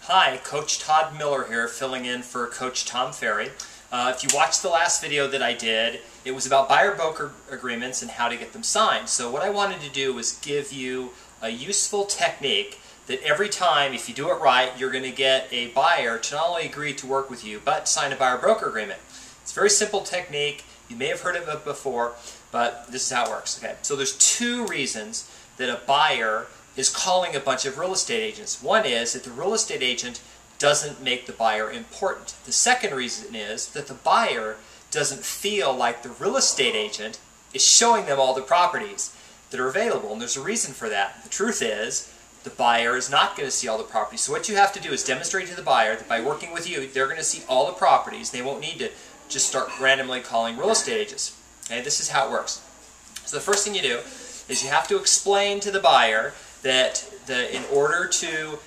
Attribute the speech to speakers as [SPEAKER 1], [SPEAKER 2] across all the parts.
[SPEAKER 1] Hi, Coach Todd Miller here, filling in for Coach Tom Ferry. If you watched the last video that I did, it was about buyer-broker agreements and how to get them signed. So what I wanted to do was give you a useful technique that every time, if you do it right, you're going to get a buyer to not only agree to work with you, but sign a buyer-broker agreement. It's a very simple technique. You may have heard of it before, but this is how it works. Okay, so there's two reasons that a buyer is calling a bunch of real estate agents. One is that the real estate agent doesn't make the buyer important. The second reason is that the buyer doesn't feel like the real estate agent is showing them all the properties that are available, and there's a reason for that. The truth is, the buyer is not going to see all the properties. So what you have to do is demonstrate to the buyer that by working with you, they're going to see all the properties. They won't need to just start randomly calling real estate agents. Okay, this is how it works. So the first thing you do is you have to explain to the buyer that in order to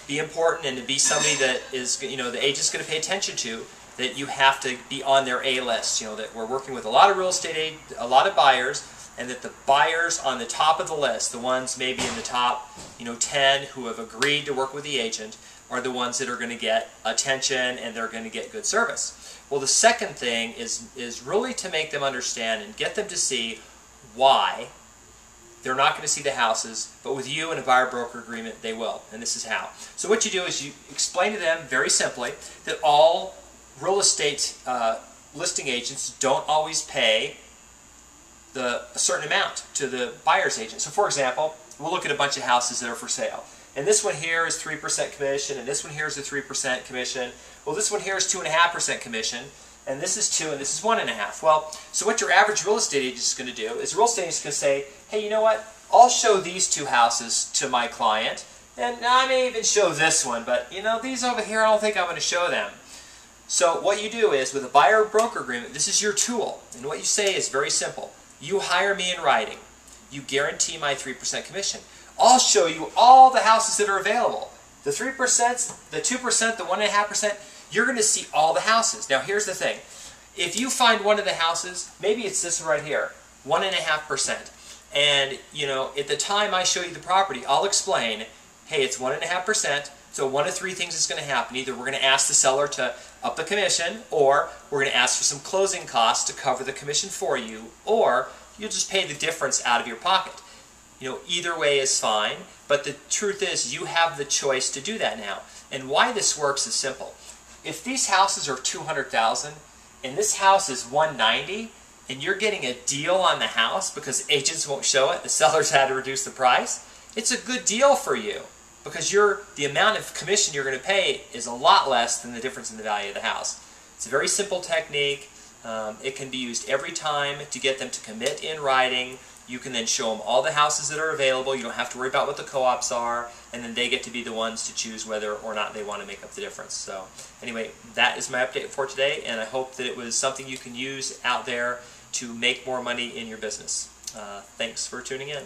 [SPEAKER 1] be important and to be somebody that is, the agent's going to pay attention to, that you have to be on their A list. That we're working with a lot of real estate, a lot of buyers, and that the buyers on the top of the list, the ones maybe in the top, 10 who have agreed to work with the agent, are the ones that are going to get attention and they're going to get good service. Well, the second thing is really to make them understand and get them to see why they're not going to see the houses, but with you in a buyer-broker agreement, they will. And this is how. So what you do is you explain to them very simply that all real estate listing agents don't always pay a certain amount to the buyer's agent. So for example, we'll look at a bunch of houses that are for sale. And this one here is 3% commission, and this one here is a 3% commission. Well, this one here is 2.5% commission, and this is 2, and this is 1.5. Well, so what your average real estate agent is going to do is a real estate agent is going to say, hey, you know what? I'll show these two houses to my client, and I may even show this one, but these over here, I don't think I'm going to show them. So what you do is, with a buyer-broker agreement, this is your tool, and what you say is very simple. You hire me in writing. You guarantee my 3% commission. I'll show you all the houses that are available. The 3%, the 2%, the 1.5%, you're going to see all the houses. Now here's the thing. If you find one of the houses, maybe it's this one right here, 1.5%. And, at the time I show you the property, I'll explain, hey, it's 1.5%, so one of three things is going to happen. Either we're going to ask the seller to up the commission, or we're going to ask for some closing costs to cover the commission for you, or you'll just pay the difference out of your pocket. Either way is fine, but the truth is you have the choice to do that now. And why this works is simple. If these houses are $200,000 and this house is $190,000, and you're getting a deal on the house because agents won't show it, the sellers had to reduce the price, it's a good deal for you because the amount of commission you're going to pay is a lot less than the difference in the value of the house. It's a very simple technique. It can be used every time to get them to commit in writing. You can then show them all the houses that are available. You don't have to worry about what the co-ops are, and then they get to be the ones to choose whether or not they want to make up the difference. So anyway, that is my update for today, and I hope that it was something you can use out there to make more money in your business. Thanks for tuning in.